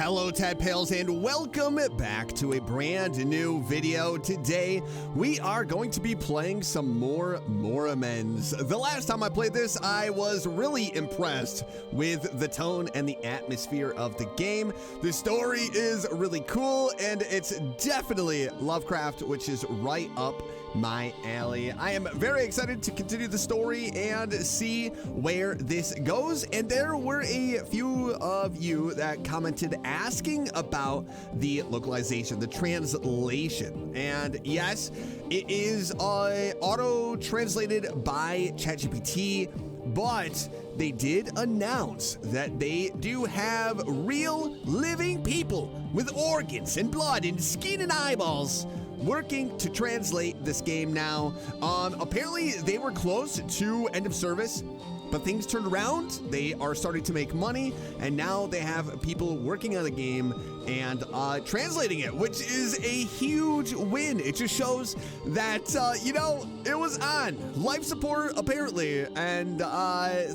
Hello Tadpales and welcome back to a brand new video. Today we are going to be playing some more Morimens. The last time I played this, I was really impressed with the tone and the atmosphere of the game. The story is really cool and it's definitely Lovecraft, which is right up my alley. I am very excited to continue the story and see where this goes. And there were a few of you that commented asking about the localization, the translation. And yes, it is auto-translated by ChatGPT, but they did announce that they do have real living people with organs and blood and skin and eyeballs working to translate this game now. Apparently they were close to end of service, but things turned around. They are starting to make money, and now they have people working on the game and translating it, which is a huge win. It just shows that, you know, it was on life support apparently, and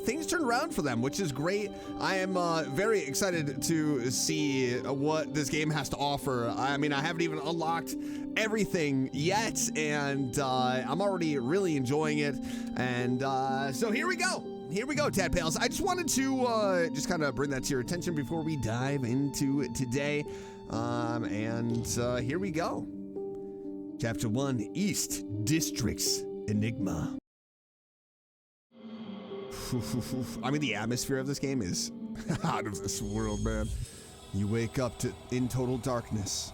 things turned around for them, which is great. I am very excited to see what this game has to offer. I mean, I haven't even unlocked everything yet, and I'm already really enjoying it. And so here we go. Here we go, Tadpales. I just wanted to just kind of bring that to your attention before we dive into it today. Here we go. Chapter 1, East District's Enigma. I mean, the atmosphere of this game is out of this world, man. You wake up in total darkness.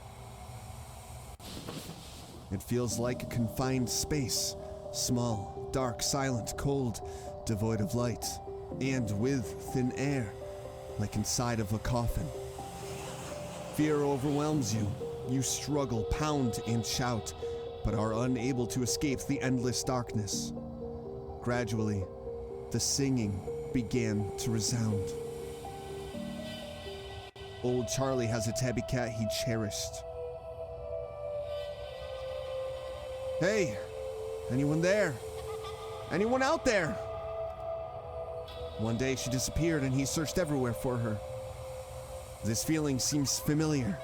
It feels like a confined space. Small, dark, silent, cold, devoid of light, and with thin air, like inside of a coffin. Fear overwhelms you. You struggle, pound, and shout, but are unable to escape the endless darkness. Gradually, the singing began to resound. Old Charlie has a tabby cat he cherished. Hey, anyone there? Anyone out there? One day she disappeared and he searched everywhere for her. This feeling seems familiar.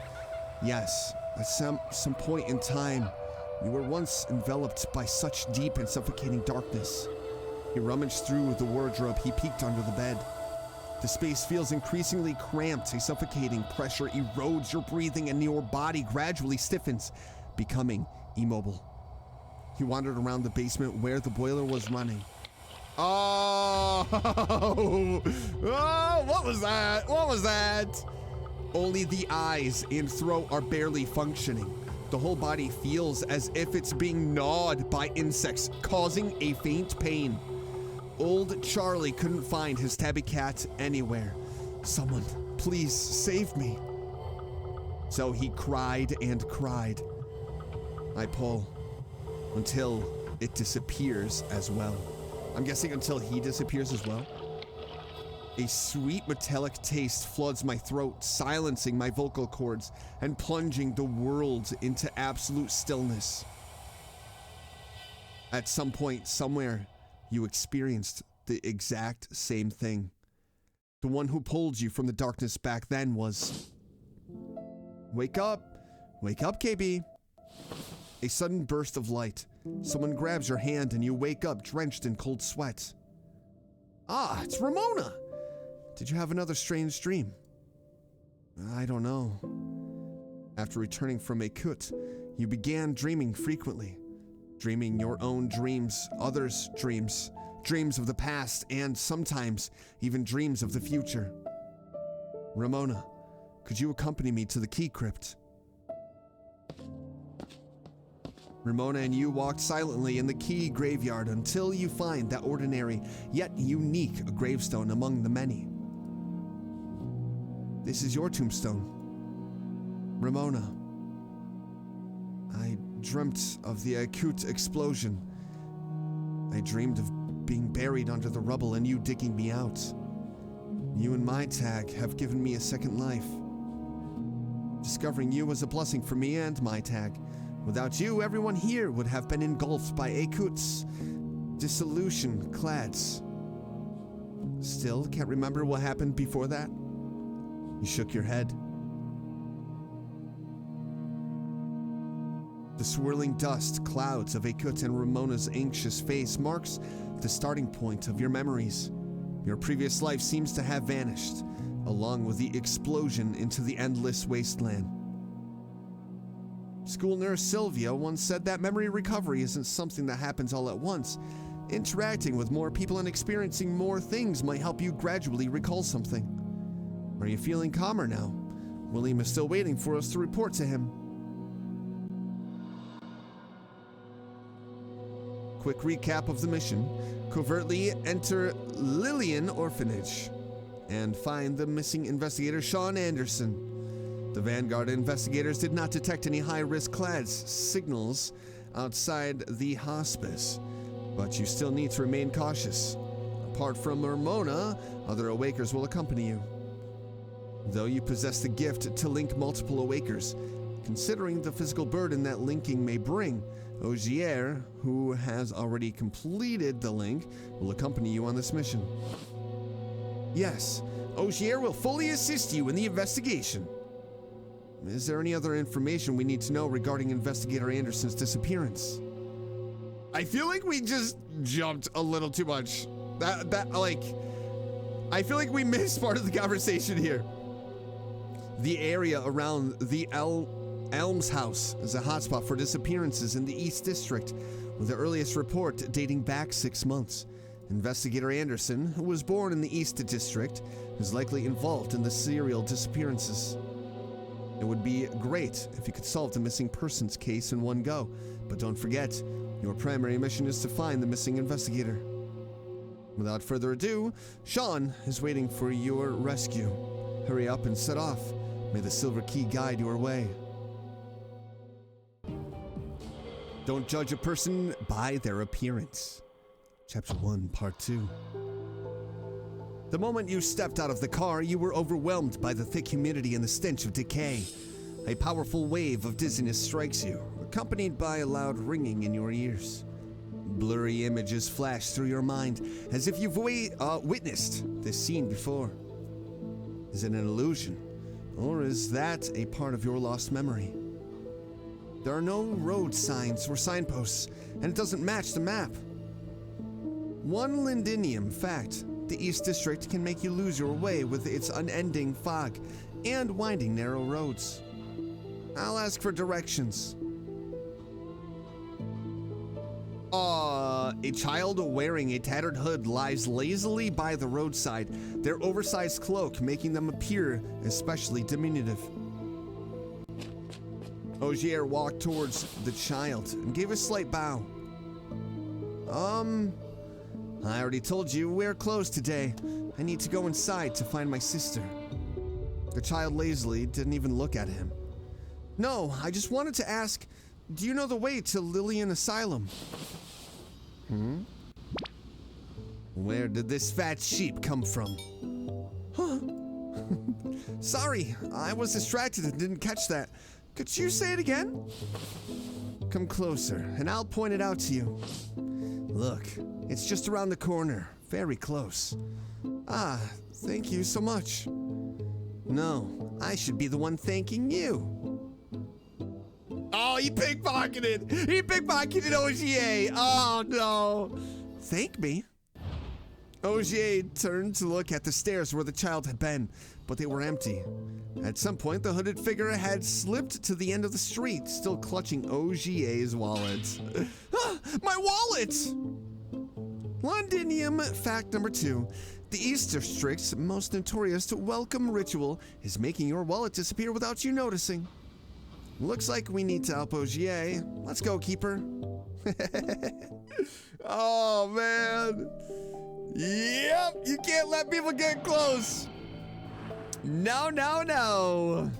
Yes, at some point in time, you were once enveloped by such deep and suffocating darkness. He rummaged through the wardrobe, he peeked under the bed. The space feels increasingly cramped, a suffocating pressure erodes your breathing and your body gradually stiffens, becoming immobile. He wandered around the basement where the boiler was running. Oh, what was that? What was that? Only the eyes and throat are barely functioning. The whole body feels as if it's being gnawed by insects, causing a faint pain. Old Charlie couldn't find his tabby cat anywhere. Someone, please save me. So he cried and cried. I pull until it disappears as well. I'm guessing until he disappears as well. A sweet metallic taste floods my throat, silencing my vocal cords and plunging the world into absolute stillness. At some point, somewhere, you experienced the exact same thing. The one who pulled you from the darkness back then was... Wake up, KB. A sudden burst of light. Someone grabs your hand and you wake up drenched in cold sweat. Ah, it's Ramona! Did you have another strange dream? I don't know. After returning from a kut, you began dreaming frequently. Dreaming your own dreams, others' dreams, dreams of the past, and sometimes even dreams of the future. Ramona, could you accompany me to the key crypt? Ramona and you walked silently in the key graveyard until you find that ordinary yet unique gravestone among the many. This is your tombstone. Ramona. I dreamt of the acute explosion. I dreamed of being buried under the rubble and you digging me out. You and my tag have given me a second life. Discovering you was a blessing for me and my tag. Without you, everyone here would have been engulfed by Akut's dissolution clads. Still can't remember what happened before that? You shook your head. The swirling dust clouds of Akut and Ramona's anxious face marks the starting point of your memories. Your previous life seems to have vanished, along with the explosion into the endless wasteland. School nurse Sylvia once said that memory recovery isn't something that happens all at once. Interacting with more people and experiencing more things might help you gradually recall something. Are you feeling calmer now? William is still waiting for us to report to him. Quick recap of the mission. Covertly enter Lillian Orphanage and find the missing investigator Sean Anderson. The Vanguard investigators did not detect any high-risk clads signals outside the hospice, but you still need to remain cautious. Apart from Ramona, other Awakers will accompany you. Though you possess the gift to link multiple Awakers, considering the physical burden that linking may bring, Ogier, who has already completed the link, will accompany you on this mission. Yes, Ogier will fully assist you in the investigation. Is there any other information we need to know regarding Investigator Anderson's disappearance? I feel like we just jumped a little too much. I feel like we missed part of the conversation here. The area around the Elms House is a hotspot for disappearances in the East District, with the earliest report dating back 6 months. Investigator Anderson, who was born in the East District, is likely involved in the serial disappearances. It would be great if you could solve the missing persons case in one go, but don't forget, your primary mission is to find the missing investigator. Without further ado, Sean is waiting for your rescue. Hurry up and set off. May the Silver Key guide your way. Don't judge a person by their appearance. Chapter 1, Part 2. The moment you stepped out of the car, you were overwhelmed by the thick humidity and the stench of decay. A powerful wave of dizziness strikes you, accompanied by a loud ringing in your ears. Blurry images flash through your mind, as if you've witnessed this scene before. Is it an illusion, or is that a part of your lost memory? There are no road signs or signposts, and it doesn't match the map. One Lindinium fact: the East District can make you lose your way with its unending fog and winding narrow roads. I'll ask for directions. A child wearing a tattered hood lies lazily by the roadside, their oversized cloak making them appear especially diminutive. Ogier walked towards the child and gave a slight bow. I already told you we're closed today. I need to go inside to find my sister. The child lazily didn't even look at him. No, I just wanted to ask, do you know the way to Lillian Asylum? Where did this fat sheep come from? Huh? Sorry, I was distracted and didn't catch that. Could you say it again? Come closer, and I'll point it out to you. Look, it's just around the corner, very close. Ah, thank you so much. No, I should be the one thanking you. Oh, he pickpocketed! He pickpocketed Ogier! Oh, no! Thank me? Ogier turned to look at the stairs where the child had been, but they were empty. At some point, the hooded figure had slipped to the end of the street, still clutching Ogier's wallet. My wallet! Londinium fact number 2. The East District's most notorious welcome ritual is making your wallet disappear without you noticing. Looks like we need to help Ogier. Let's go, Keeper. Oh, man. Yep, you can't let people get close. No, no, no.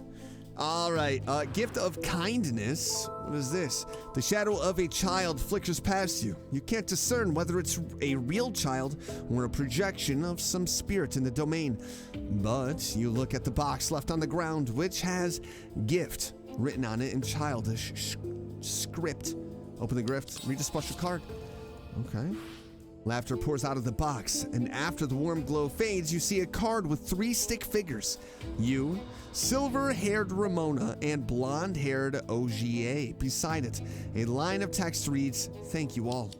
All right, gift of kindness. What is this? The shadow of a child flickers past you. You can't discern whether it's a real child or a projection of some spirit in the domain. But you look at the box left on the ground, which has gift written on it in childish script. Open the gift, read a special card. Okay. Laughter pours out of the box, and after the warm glow fades, you see a card with 3 stick figures. You, silver-haired Ramona, and blonde-haired OGA. Beside it, a line of text reads, "Thank you all."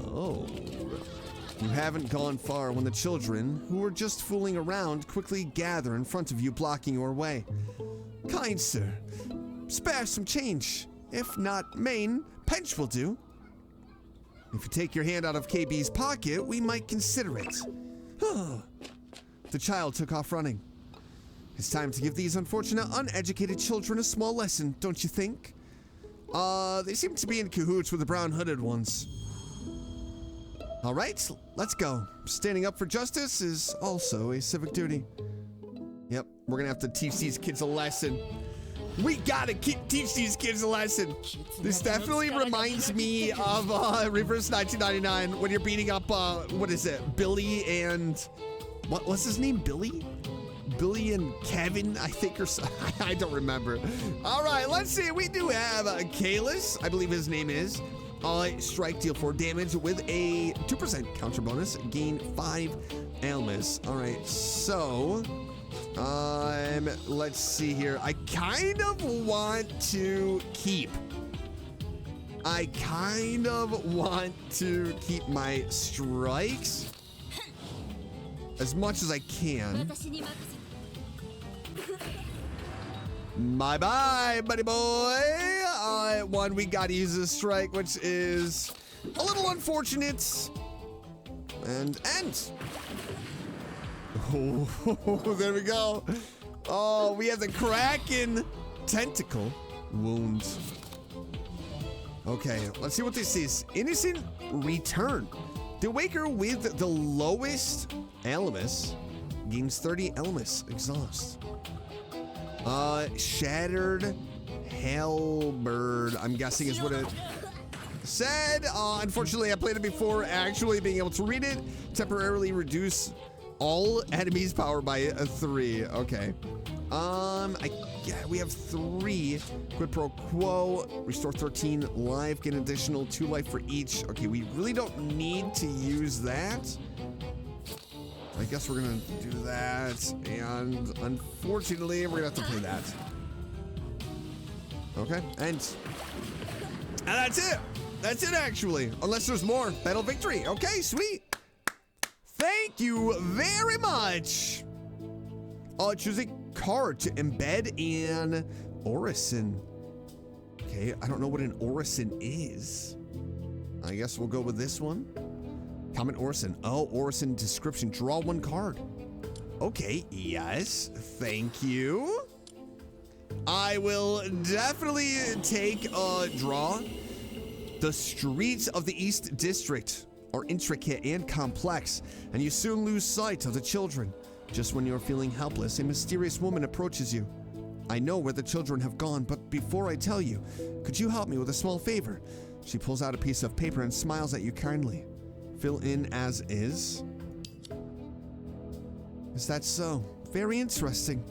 Oh. You haven't gone far when the children, who were just fooling around, quickly gather in front of you, blocking your way. "Kind sir, spare some change. If not main, pench will do. If you take your hand out of KB's pocket, we might consider it." The child took off running. It's time to give these unfortunate, uneducated children a small lesson, don't you think? They seem to be in cahoots with the brown-hooded ones. All right, let's go. Standing up for justice is also a civic duty. Yep, we're gonna have to teach these kids a lesson. We gotta teach these kids a lesson. This definitely reminds me of Reverse 1999 when you're beating up, what is it, Billy and, what's his name, Billy? Billy and Kevin, I think, or so. I don't remember. All right, let's see. We do have Kalis, I believe his name is. Strike, deal 4 damage with a 2% counter bonus, gain 5 ailments. All right, so let's see here. I kind of want to keep my strikes as much as I can. Bye-bye, buddy boy. One, we gotta use this strike, which is a little unfortunate. And end. Oh, there we go. Oh, we have the Kraken tentacle wound. Okay, let's see what this is. Innocent return. The Waker with the lowest Alamus gains 30 Alamus exhaust. Shattered Halberd, I'm guessing is what it said. Unfortunately, I played it before actually being able to read it. Temporarily reduce all enemies' power by 3. Okay. We have 3. Quid pro quo. Restore 13 life. Get an additional 2 life for each. Okay, we really don't need to use that. I guess we're gonna do that, and unfortunately, we're gonna have to play that. Okay, and that's it. That's it, actually. Unless there's more. Battle victory. Okay, sweet. Thank you very much. Choose a card to embed in Orison. Okay, I don't know what an Orison is. I guess we'll go with this one. Comment Orison. Oh, Orison description. Draw 1 card. Okay, yes. Thank you. I will definitely take a draw. The streets of the East District are intricate and complex, and you soon lose sight of the children. Just when you're feeling helpless, a mysterious woman approaches you. I know where the children have gone, but before I tell you, could you help me with a small favor? She pulls out a piece of paper and smiles at you kindly. Fill in as is. Is that so? Very interesting.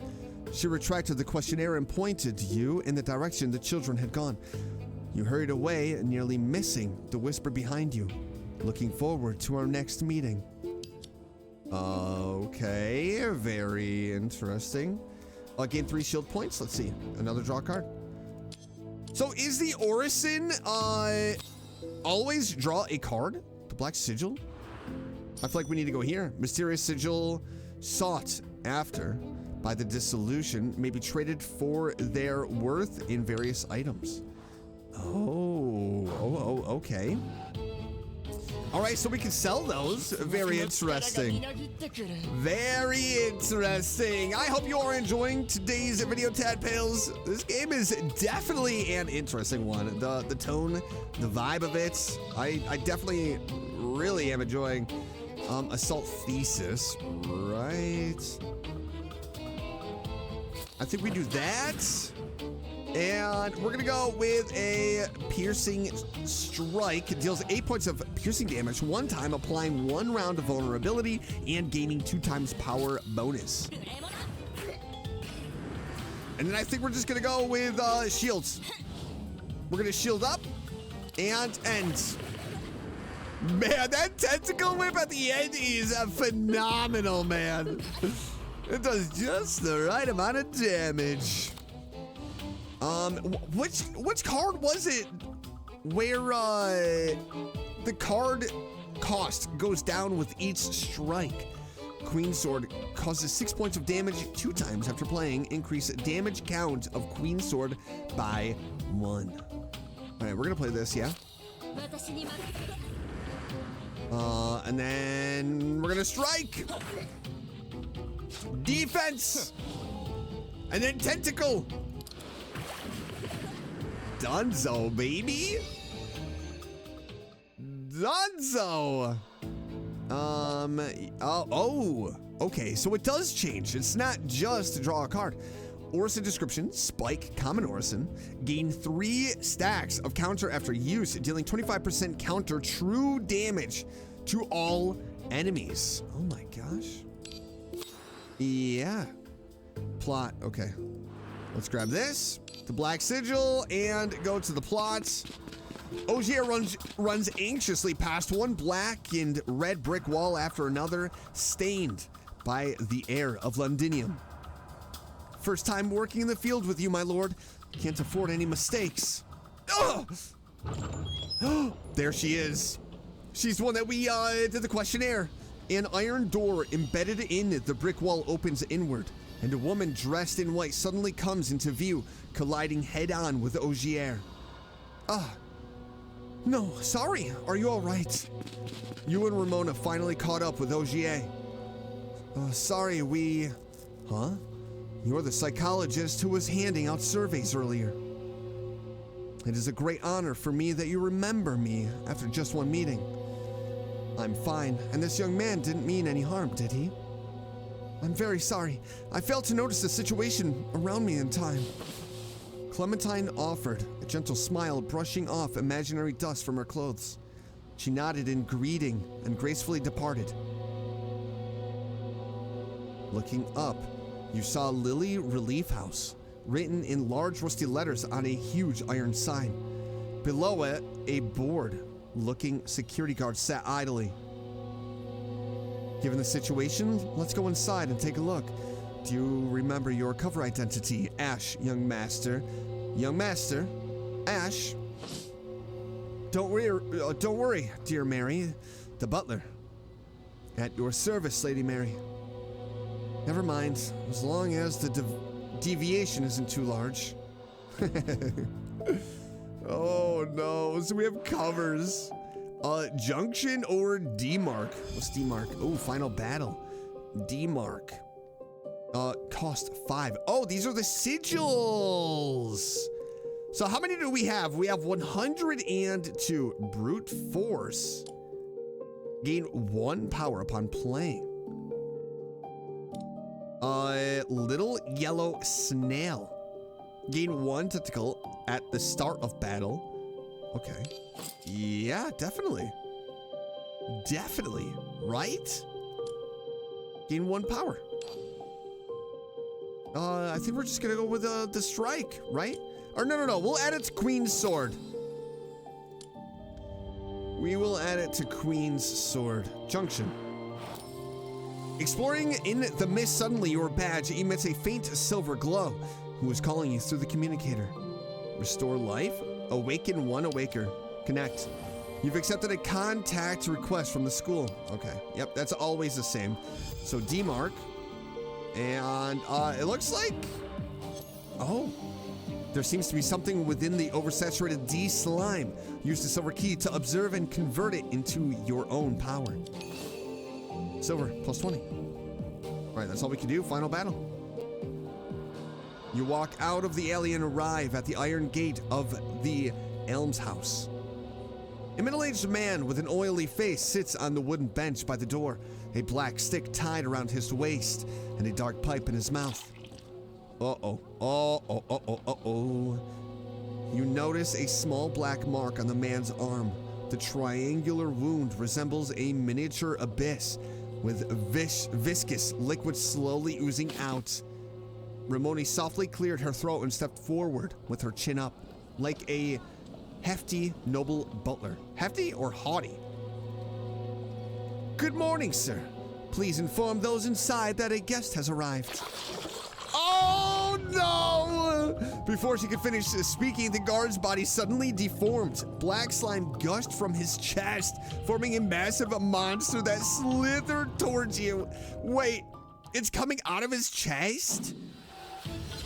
She retracted the questionnaire and pointed you in the direction the children had gone. You hurried away, nearly missing the whisper behind you. Looking forward to our next meeting. Okay, very interesting. Gain 3 shield points. Let's see. Another draw card. So is the Orison always draw a card? The Black Sigil? I feel like we need to go here. Mysterious sigil sought after by the dissolution may be traded for their worth in various items. Okay. All right, so we can sell those. Very interesting. Very interesting. I hope you are enjoying today's video, Tadpales. This game is definitely an interesting one. The tone, the vibe of it, I definitely really am enjoying. Assault Thesis, right? I think we do that. And we're gonna go with a piercing strike. It deals 8 points of piercing damage one time, applying 1 round of vulnerability and gaining 2 times power bonus. And then I think we're just gonna go with shields. We're gonna shield up and end. Man, that tentacle whip at the end is phenomenal, man. It does just the right amount of damage. Which card was it where the card cost goes down with each strike? Queen Sword causes 6 points of damage 2 times after playing. Increase damage count of Queen Sword by 1. All right, we're gonna play this, yeah? And then we're gonna strike. Defense. And then tentacle. Dunzo, baby. Dunzo. Okay, so it does change. It's not just to draw a card. Orison description, Spike, common Orison. Gain 3 stacks of counter after use, dealing 25% counter true damage to all enemies. Oh my gosh. Yeah. Plot, okay. Let's grab this, the Black Sigil, and go to the plot. Ogier runs anxiously past one black and red brick wall after another, stained by the air of Londinium. First time working in the field with you, my lord. Can't afford any mistakes. Oh! There she is. She's the one that we did the questionnaire. An iron door embedded in the brick wall opens inward, and a woman dressed in white suddenly comes into view, colliding head-on with Ogier. No, sorry. Are you all right? You and Ramona finally caught up with Ogier. Sorry, we... Huh? You're the psychologist who was handing out surveys earlier. It is a great honor for me that you remember me after just one meeting. I'm fine, and this young man didn't mean any harm, did he? I'm very sorry. I failed to notice the situation around me in time. Clementine offered, a gentle smile brushing off imaginary dust from her clothes. She nodded in greeting and gracefully departed. Looking up, you saw Lily Relief House, written in large rusty letters on a huge iron sign. Below it, a bored-looking security guard sat idly. Given the situation, let's go inside and take a look. Do you remember your cover identity? Ash, young master. Young master? Ash? Don't worry, dear Mary. The butler. At your service, Lady Mary. Never mind, as long as the deviation isn't too large. Oh no, so we have covers. Junction or D-Mark? What's D-Mark? Oh, final battle. D-Mark. Cost 5. Oh, these are the sigils. So how many do we have? We have 102. Brute force. Gain 1 power upon playing. Little yellow snail. Gain 1 tentacle at the start of battle. Okay. Yeah, definitely. Definitely. Right? Gain 1 power. I think we're just gonna go with the strike, right? Or no. We'll add it to Queen's Sword. We will add it to Queen's Sword. Junction. Exploring in the mist, suddenly your badge emits a faint silver glow. Who is calling you through the communicator? Restore life? Awaken 1 awaker. Connect. You've accepted a contact request from the school. Okay, yep, that's always the same. So D-Mark. And it looks like, oh, there seems to be something within the oversaturated D slime. Use the silver key to observe and convert it into your own power. Silver, plus 20. All right, that's all we can do. Final battle. You walk out of the alley and arrive at the iron gate of the Elms House. A middle-aged man with an oily face sits on the wooden bench by the door, a black stick tied around his waist and a dark pipe in his mouth. Uh-oh. You notice a small black mark on the man's arm. The triangular wound resembles a miniature abyss with viscous liquid slowly oozing out. Ramona softly cleared her throat and stepped forward with her chin up, like a hefty, noble butler. Hefty or haughty? Good morning, sir. Please inform those inside that a guest has arrived. Oh no! Before she could finish speaking, the guard's body suddenly deformed. Black slime gushed from his chest, forming a massive monster that slithered towards you. Wait, it's coming out of his chest?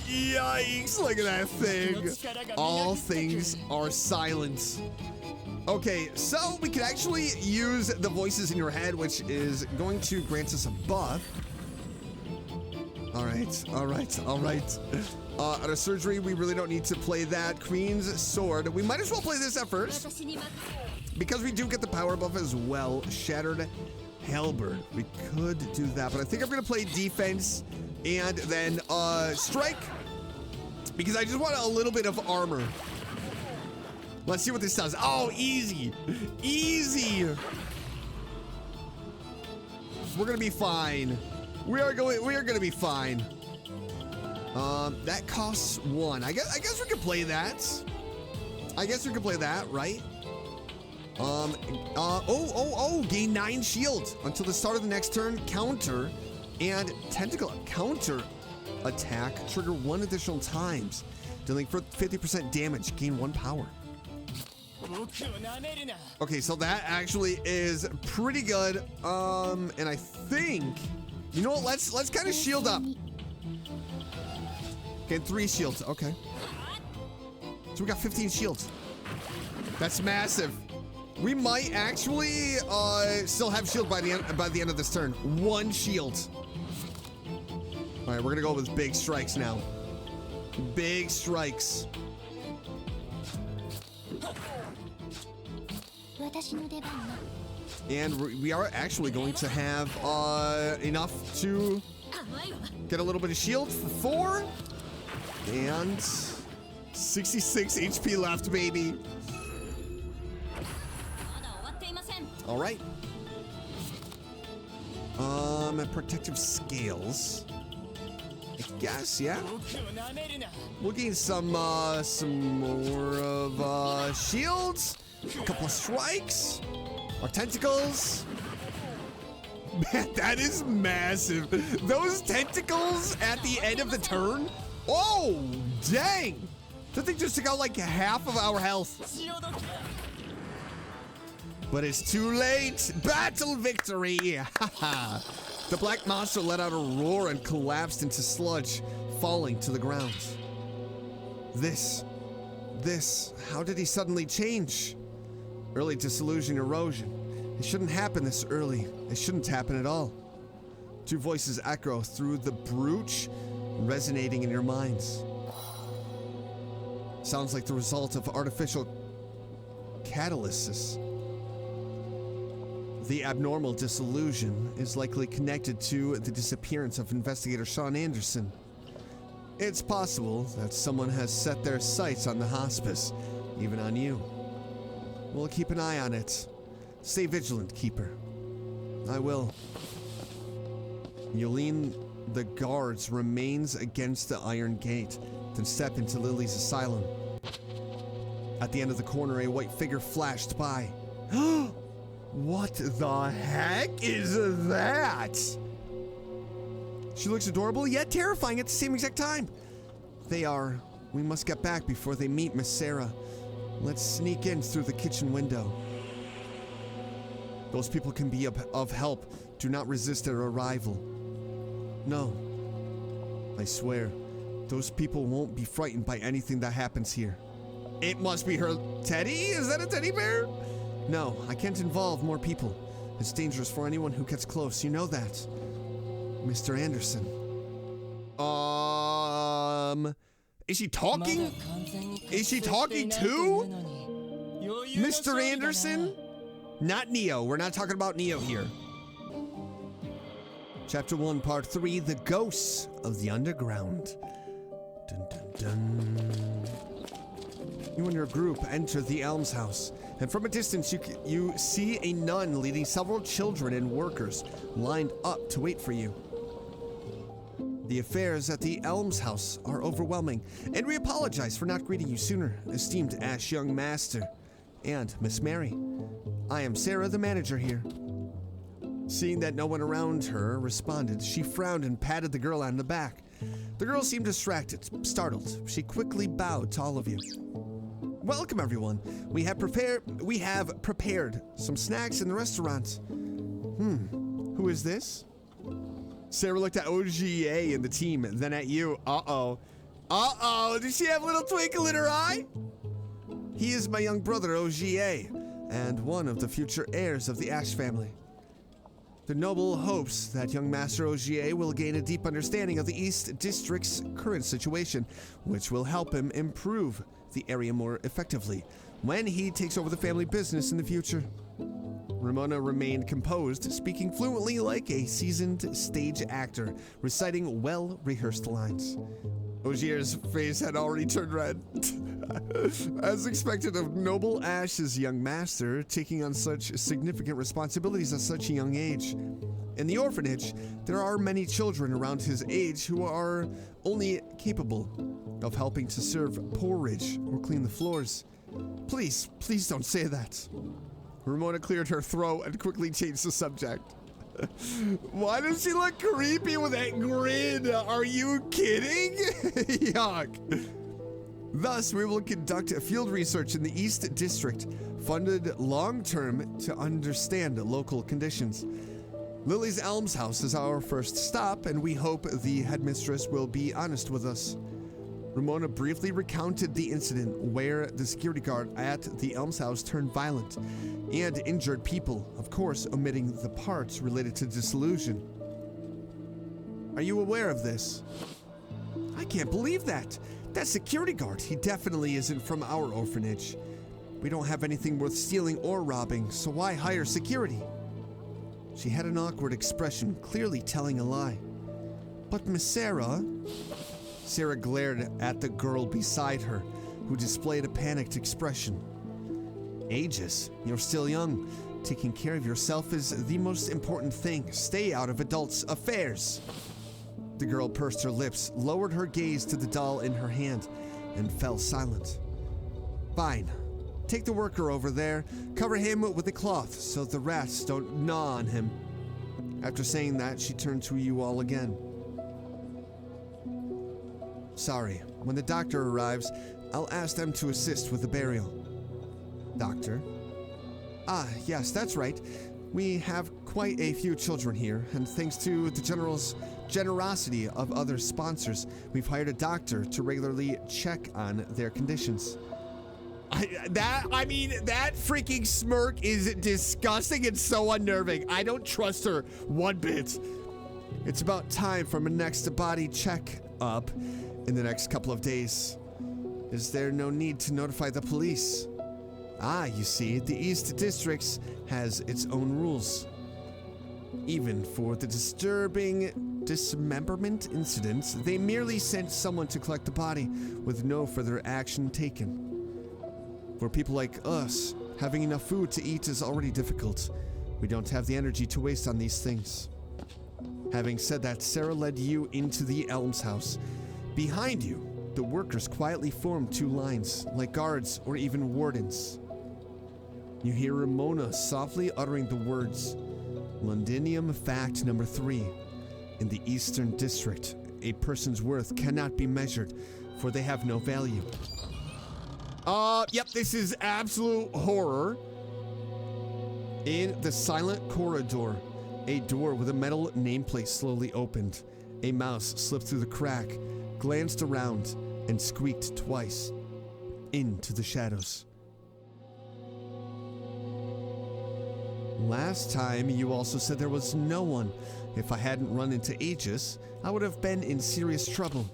Yikes, look at that thing. All things are silent. Okay, so we can actually use the voices in your head, which is going to grant us a buff. All right. Out of surgery, we really don't need to play that. Queen's Sword. We might as well play this at first, because we do get the power buff as well. Shattered Halberd. We could do that, but I think I'm gonna play defense and then strike, because I just want a little bit of armor. Let's see what this does. Oh, easy. We're gonna be fine. We are gonna be fine. That costs 1. I guess we could play that. Right? Gain 9 shield until the start of the next turn. Counter and tentacle counter attack. Trigger 1 additional times, dealing for 50% damage. Gain 1 power. Okay, so that actually is pretty good. And I think, you know what? Let's kind of shield up. Get 3 shields. Okay. So we got 15 shields. That's massive. We might actually still have shield by the end of this turn. 1 shield. All right, we're gonna go with big strikes now. Big strikes. And we are actually going to have enough to get a little bit of shield for 4. And 66 HP left, baby. All right. Protective scales. I guess, yeah. We'll gain some more of shields. A couple of strikes. Our tentacles. Man, that is massive. Those tentacles at the end of the turn. Oh, dang. That thing just took out like half of our health. But it's too late. Battle victory. The black monster let out a roar and collapsed into sludge, falling to the ground. This, how did he suddenly change? Early disillusion erosion. It shouldn't happen this early. It shouldn't happen at all. 2 voices echo through the brooch, resonating in your minds. Sounds like the result of artificial catalysis. The abnormal disillusion is likely connected to the disappearance of investigator Sean Anderson. It's possible that someone has set their sights on the hospice, even on you. We'll keep an eye on it. Stay vigilant, Keeper. I will. Yolene, the guard's remains against the iron gate, then step into Lily's asylum. At the end of the corner, a white figure flashed by. What the heck is that? She looks adorable yet terrifying at the same exact time. We must get back before they meet Miss Sarah. Let's sneak in through the kitchen window. Those people can be of help. Do not resist their arrival. No. I swear, those people won't be frightened by anything that happens here. It must be her teddy? Is that a teddy bear? No, I can't involve more people. It's dangerous for anyone who gets close. You know that. Mr. Anderson. Is she talking? Is she talking to Mr. Anderson? Not Neo. We're not talking about Neo here. Chapter 1, Part 3, The Ghosts of the Underground. Dun, dun, dun. You and your group enter the Elms House, and from a distance you see a nun leading several children and workers lined up to wait for you. The affairs at the Elms House are overwhelming, and we apologize for not greeting you sooner, esteemed Ash Young Master and Miss Mary. I am Sarah, the manager here. Seeing that no one around her responded, she frowned and patted the girl on the back. The girl seemed distracted, startled. She quickly bowed to all of you. Welcome, everyone. We have prepared some snacks in the restaurant. Who is this? Sarah looked at OGA and the team, then at you. Uh-oh. Does she have a little twinkle in her eye? He is my young brother, OGA, and one of the future heirs of the Ash family. The noble hopes that young Master OGA will gain a deep understanding of the East District's current situation, which will help him improve the area more effectively when he takes over the family business in the future. Ramona remained composed, speaking fluently like a seasoned stage actor, reciting well-rehearsed lines. Ogier's face had already turned red. As expected of noble Ash's young master, taking on such significant responsibilities at such a young age. In the orphanage, there are many children around his age who are only capable of helping to serve porridge or clean the floors. Please don't say that. Ramona cleared her throat and quickly changed the subject. Why does she look creepy with that grin? Are you kidding? Yuck. Thus, we will conduct field research in the East District, funded long-term to understand local conditions. Lily's Elms House is our first stop, and we hope the headmistress will be honest with us. Ramona briefly recounted the incident where the security guard at the Elms House turned violent and injured people, of course omitting the parts related to disillusion. Are you aware of this? I can't believe that. That security guard, he definitely isn't from our orphanage. We don't have anything worth stealing or robbing, so why hire security? She had an awkward expression, clearly telling a lie. But Miss Sarah... Sarah glared at the girl beside her, who displayed a panicked expression. Aegis, you're still young. Taking care of yourself is the most important thing. Stay out of adults' affairs. The girl pursed her lips, lowered her gaze to the doll in her hand, and fell silent. Fine. Take the worker over there, cover him with a cloth so the rats don't gnaw on him. After saying that, she turned to you all again. Sorry, when the doctor arrives, I'll ask them to assist with the burial. Doctor? Ah, yes, that's right. We have quite a few children here, and thanks to the General's generosity of other sponsors, we've hired a doctor to regularly check on their conditions. That freaking smirk is disgusting and so unnerving. I don't trust her one bit. It's about time for my next body check-up in the next couple of days. Is there no need to notify the police? Ah, you see, the East District has its own rules. Even for the disturbing dismemberment incidents, they merely sent someone to collect the body with no further action taken. For people like us, having enough food to eat is already difficult. We don't have the energy to waste on these things. Having said that, Sarah led you into the Elms House. Behind you, the workers quietly formed two lines, like guards or even wardens. You hear Ramona softly uttering the words, Londinium fact number 3. In the Eastern District, a person's worth cannot be measured, for they have no value. Yep, this is absolute horror. In the silent corridor, a door with a metal nameplate slowly opened. A mouse slipped through the crack, glanced around, and squeaked twice into the shadows. Last time, you also said there was no one. If I hadn't run into Aegis, I would have been in serious trouble.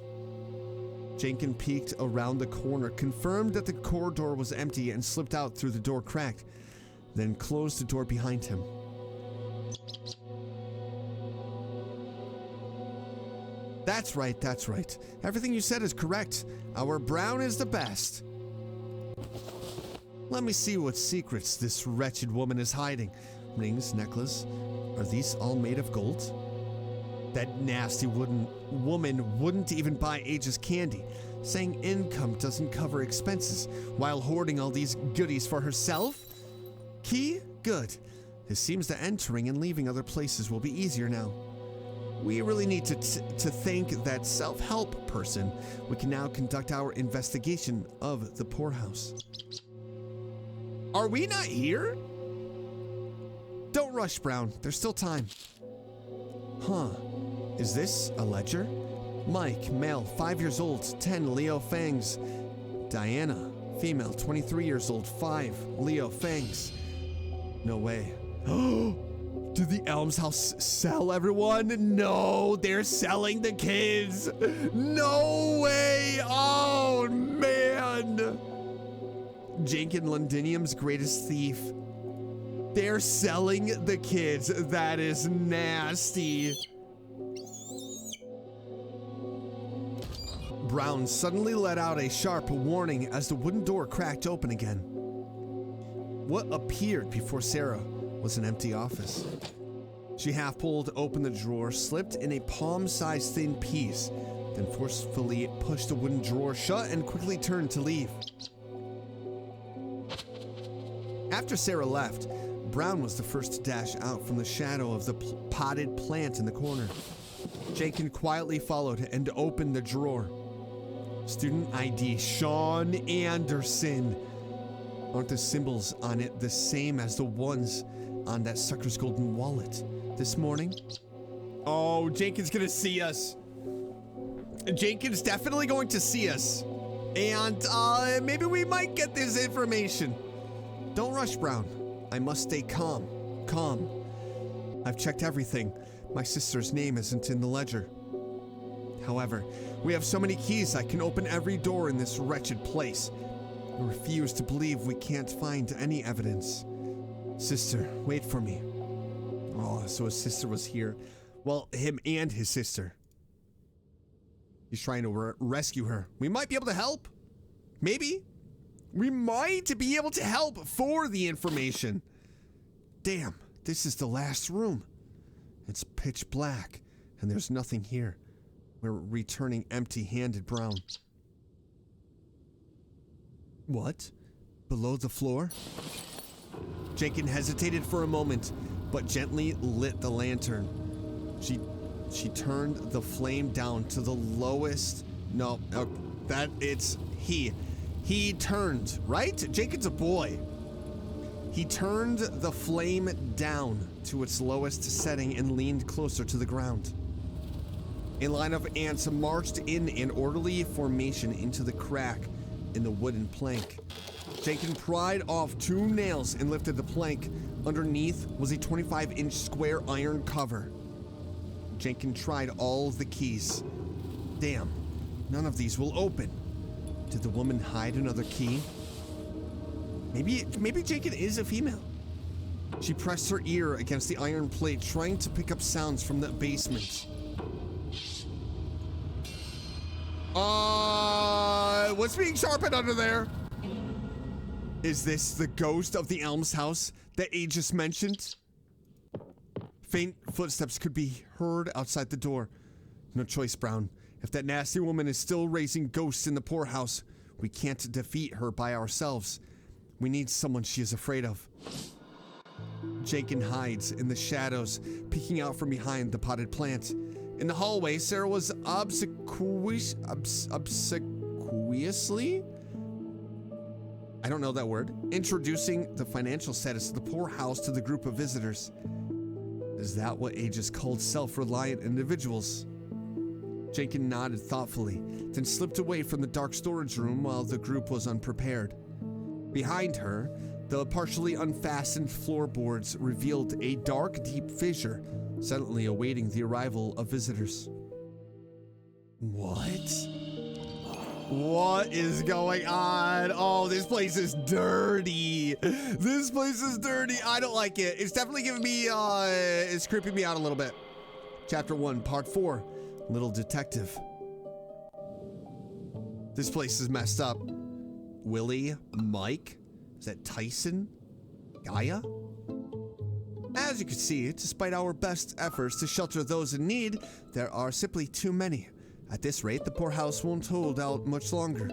Jenkin peeked around the corner, confirmed that the corridor was empty, and slipped out through the door crack, then closed the door behind him. That's right, that's right. Everything you said is correct. Our brown is the best. Let me see what secrets this wretched woman is hiding. Rings, necklace. Are these all made of gold? That nasty woman wouldn't even buy Aegis candy, saying income doesn't cover expenses while hoarding all these goodies for herself? Key? Good. It seems that entering and leaving other places will be easier now. We really need to thank that self-help person. We can now conduct our investigation of the poorhouse. Are we not here? Don't rush, Brown. There's still time. Huh. Is this a ledger? Mike, male, 5 years old, 10, Leo Fangs. Diana, female, 23 years old, 5, Leo Fangs. No way. Did the Elms House sell everyone? No, they're selling the kids. No way. Oh, man. Jake and Londinium's greatest thief. They're selling the kids. That is nasty. Brown suddenly let out a sharp warning as the wooden door cracked open again. What appeared before Sarah was an empty office. She half pulled open the drawer, slipped in a palm-sized thin piece, then forcefully pushed the wooden drawer shut and quickly turned to leave. After Sarah left, Brown was the first to dash out from the shadow of the potted plant in the corner. Jacob quietly followed and opened the drawer. Student ID Sean Anderson. Aren't the symbols on it the same as the ones on that sucker's golden wallet this morning? Oh, Jenkins gonna see us. Jenkins definitely going to see us. And maybe we might get this information. Don't rush, Brown. I must stay calm. Calm. I've checked everything. My sister's name isn't in the ledger. However, we have so many keys I can open every door in this wretched place. I refuse to believe we can't find any evidence. Sister, wait for me. Oh, so his sister was here. Well, him and his sister. He's trying to rescue her. We might be able to help. Maybe. We might be able to help for the information. Damn, this is the last room. It's pitch black, and there's nothing here. We're returning empty-handed, Brown. What? Below the floor? Jenkins hesitated for a moment, but gently lit the lantern. She turned the flame down to the lowest. No, it's he. He turned, right? Jenkins a boy. He turned the flame down to its lowest setting and leaned closer to the ground. A line of ants marched in an orderly formation into the crack in the wooden plank. Jenkins pried off 2 nails and lifted the plank. Underneath was a 25-inch square iron cover. Jenkins tried all the keys. Damn, none of these will open. Did the woman hide another key? Maybe Jenkins is a female. She pressed her ear against the iron plate, trying to pick up sounds from the basement. What's being sharpened under there? Is this the ghost of the Elms House that A just mentioned? Faint footsteps could be heard outside the door. No choice, Brown. If that nasty woman is still raising ghosts in the poorhouse, we can't defeat her by ourselves. We need someone she is afraid of. Jenkins hides in the shadows, peeking out from behind the potted plant. In the hallway, Sarah was obsequiously? I don't know that word. Introducing the financial status of the poorhouse to the group of visitors. Is that what ages called self-reliant individuals? Jenkins nodded thoughtfully, then slipped away from the dark storage room while the group was unprepared. Behind her, the partially unfastened floorboards revealed a dark, deep fissure, silently awaiting the arrival of visitors. What? What is going on? Oh, this place is dirty. This place is dirty. I don't like it. It's definitely giving me, it's creeping me out a little bit. Chapter 1, Part 4, Little Detective. This place is messed up. Willie, Mike, is that Tyson? Gaia? As you can see, despite our best efforts to shelter those in need, there are simply too many. At this rate, the poorhouse won't hold out much longer.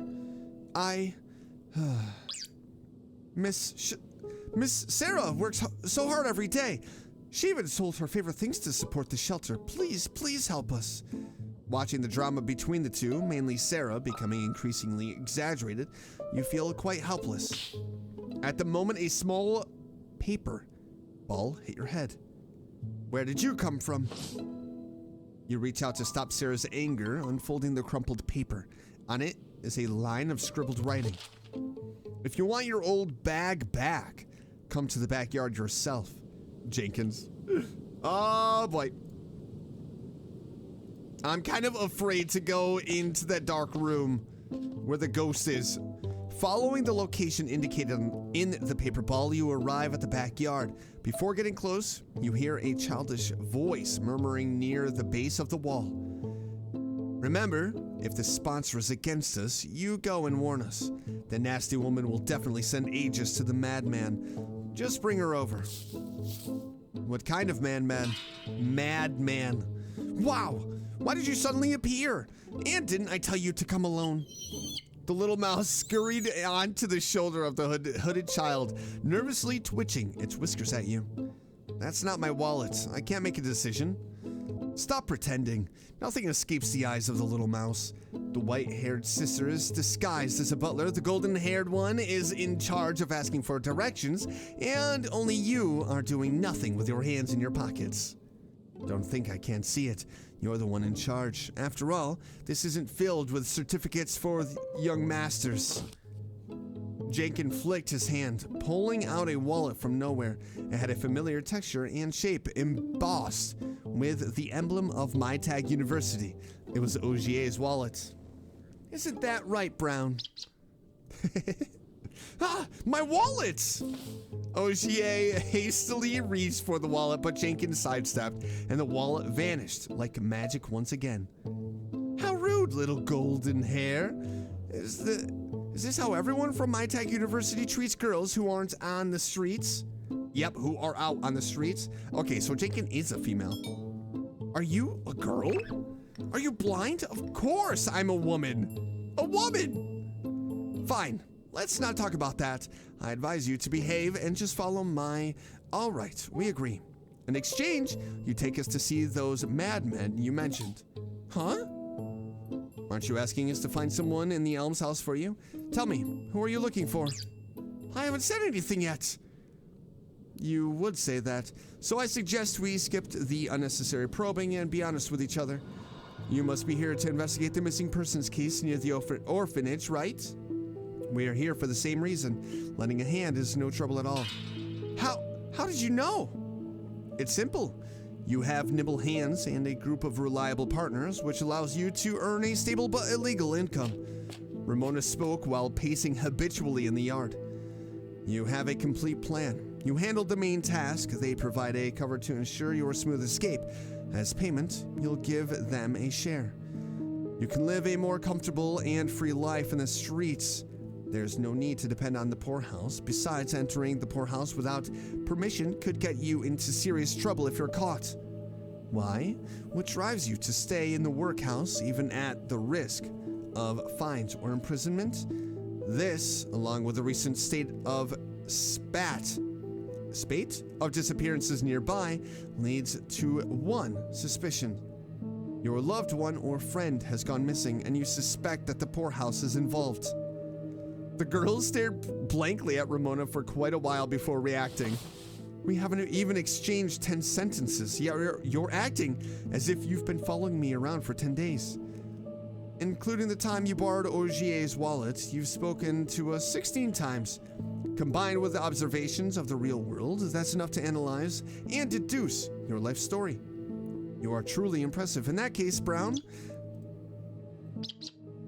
Miss Sarah works so hard every day. She even sold her favorite things to support the shelter. Please, please help us. Watching the drama between the two, mainly Sarah becoming increasingly exaggerated, you feel quite helpless. At the moment, a small paper ball hit your head. Where did you come from? You reach out to stop Sarah's anger, unfolding the crumpled paper. On it is a line of scribbled writing. If you want your old bag back, come to the backyard yourself, Jenkins. Oh boy. I'm kind of afraid to go into that dark room where the ghost is. Following the location indicated in the paper ball, you arrive at the backyard. Before getting close, you hear a childish voice murmuring near the base of the wall. Remember, if the sponsor is against us, you go and warn us. The nasty woman will definitely send Aegis to the madman. Just bring her over. What kind of madman? Madman. Wow! Why did you suddenly appear? And didn't I tell you to come alone? The little mouse scurried onto the shoulder of the hooded child, nervously twitching its whiskers at you. That's not my wallet. I can't make a decision. Stop pretending. Nothing escapes the eyes of the little mouse. The white-haired sister is disguised as a butler. The golden-haired one is in charge of asking for directions, and only you are doing nothing with your hands in your pockets. Don't think I can't see it. You're the one in charge. After all, this isn't filled with certificates for young masters. Jenkins flicked his hand, pulling out a wallet from nowhere. It had a familiar texture and shape, embossed with the emblem of My Tag University. It was Ogier's wallet. Isn't that right, Brown? Ah, my wallet! Ogier hastily reached for the wallet, but Jenkins sidestepped, and the wallet vanished like magic once again. How rude, little golden hair. Is this how everyone from My Tag University treats girls who aren't on the streets? Yep, who are out on the streets. Okay, so Jenkins is a female. Are you a girl? Are you blind? Of course I'm a woman. A woman! Fine. Let's not talk about that. I advise you to behave and just follow my... All right, we agree. In exchange, you take us to see those madmen you mentioned. Huh? Aren't you asking us to find someone in the Elms house for you? Tell me, who are you looking for? I haven't said anything yet. You would say that. So I suggest we skipped the unnecessary probing and be honest with each other. You must be here to investigate the missing persons case near the orphanage, right? We are here for the same reason. Lending a hand is no trouble at all. How did you know? It's simple. You have nimble hands and a group of reliable partners, which allows you to earn a stable but illegal income. Ramona spoke while pacing habitually in the yard. You have a complete plan. You handled the main task. They provide a cover to ensure your smooth escape. As payment, you'll give them a share. You can live a more comfortable and free life in the streets. There's no need to depend on the poorhouse. Besides, entering the poorhouse without permission could get you into serious trouble if you're caught. Why? What drives you to stay in the workhouse even at the risk of fines or imprisonment? This, along with the recent spate of disappearances nearby, leads to one suspicion. Your loved one or friend has gone missing, and you suspect that the poorhouse is involved. The girls stared blankly at Ramona for quite a while before reacting. We haven't even exchanged 10 sentences, yet you're acting as if you've been following me around for 10 days. Including the time you borrowed Ogier's wallet, you've spoken to us 16 times. Combined with the observations of the real world, that's enough to analyze and deduce your life story. You are truly impressive. In that case, Brown,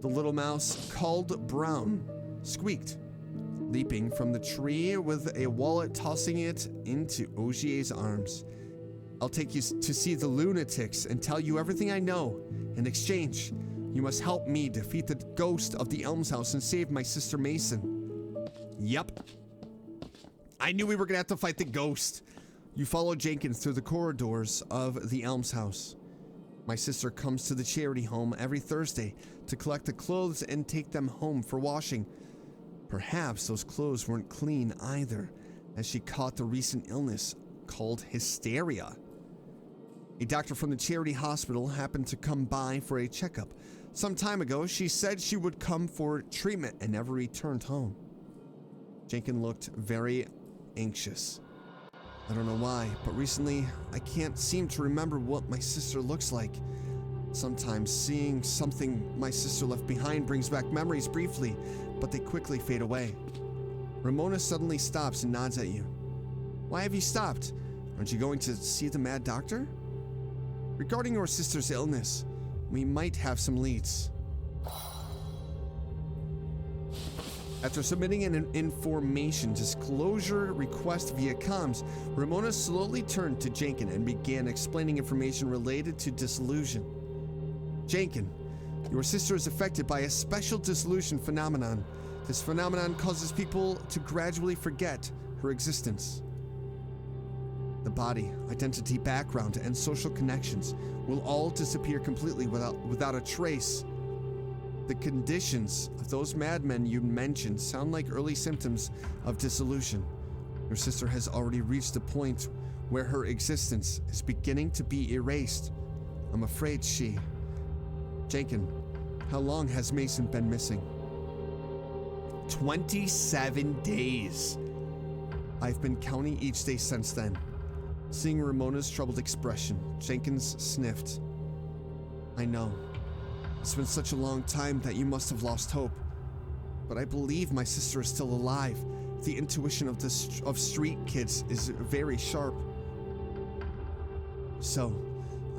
the little mouse called Brown, squeaked, leaping from the tree with a wallet, tossing it into Ogier's arms. I'll take you to see the lunatics and tell you everything I know. In exchange, you must help me defeat the ghost of the Elms house and save my sister Mason. Yep. I knew we were gonna have to fight the ghost. You follow Jenkins through the corridors of the Elms house. My sister comes to the charity home every Thursday to collect the clothes and take them home for washing. Perhaps those clothes weren't clean either. as she caught the recent illness called hysteria. A doctor from the charity hospital happened to come by for a checkup. Some time ago, she said she would come for treatment and never returned home. Jenkins looked very anxious. I don't know why, but recently I can't seem to remember what my sister looks like. Sometimes seeing something my sister left behind brings back memories briefly, but they quickly fade away. Ramona suddenly stops and nods at you. Why have you stopped? Aren't you going to see the mad doctor? Regarding your sister's illness, we might have some leads. After submitting an information disclosure request via comms, Ramona slowly turned to Jenkins and began explaining information related to dissolution. Jenkins, your sister is affected by a special dissolution phenomenon. This phenomenon causes people to gradually forget her existence. The body, identity, background, and social connections will all disappear completely without a trace. The conditions of those madmen you mentioned sound like early symptoms of dissolution. Your sister has already reached the point where her existence is beginning to be erased. I'm afraid she... Jenkins, how long has Mason been missing? 27 days. I've been counting each day since then. Seeing Ramona's troubled expression, Jenkins sniffed. I know. It's been such a long time that you must have lost hope. But I believe my sister is still alive. The intuition of street kids is very sharp. So,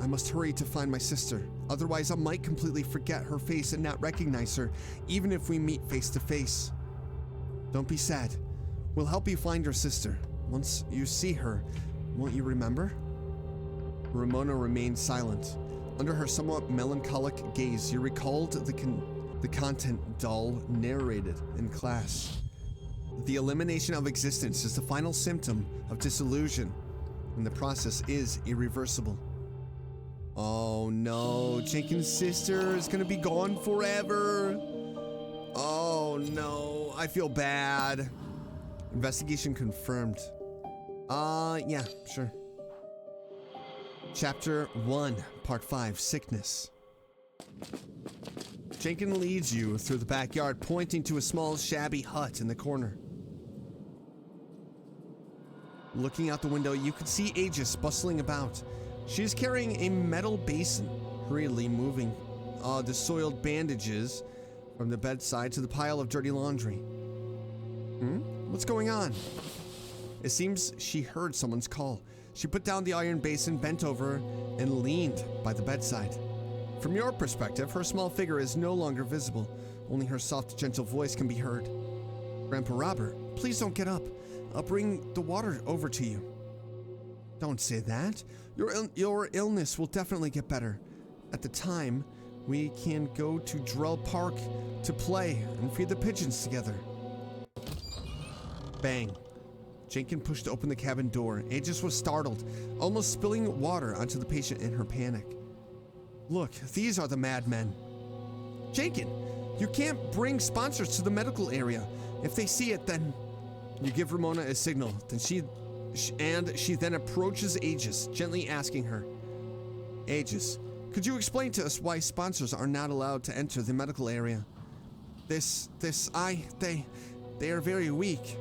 I must hurry to find my sister. Otherwise, I might completely forget her face and not recognize her, even if we meet face to face. Don't be sad. We'll help you find your sister. Once you see her, won't you remember? Ramona remained silent. Under her somewhat melancholic gaze, you recalled the content Dahl narrated in class. The elimination of existence is the final symptom of dissolution, and the process is irreversible. Oh no, Jenkins' sister is gonna be gone forever. Oh no, I feel bad. Investigation confirmed. Yeah, sure. Chapter 1, Part 5, Sickness. Jenkins leads you through the backyard, pointing to a small, shabby hut in the corner. Looking out the window, you can see Aegis bustling about. She is carrying a metal basin, hurriedly moving the soiled bandages from the bedside to the pile of dirty laundry. What's going on? It seems she heard someone's call. She put down the iron basin, bent over, and leaned by the bedside. From your perspective, her small figure is no longer visible. Only her soft, gentle voice can be heard. Grandpa Robert, please don't get up. I'll bring the water over to you. Don't say that. Your illness will definitely get better. At the time, we can go to Drell Park to play and feed the pigeons together. Bang. Jenkins pushed open the cabin door. Aegis was startled, almost spilling water onto the patient in her panic. Look, these are the madmen. Jenkins, you can't bring sponsors to the medical area. If they see it, then... You give Ramona a signal, then she then approaches Aegis, gently asking her, Aegis, could you explain to us why sponsors are not allowed to enter the medical area? They are very weak.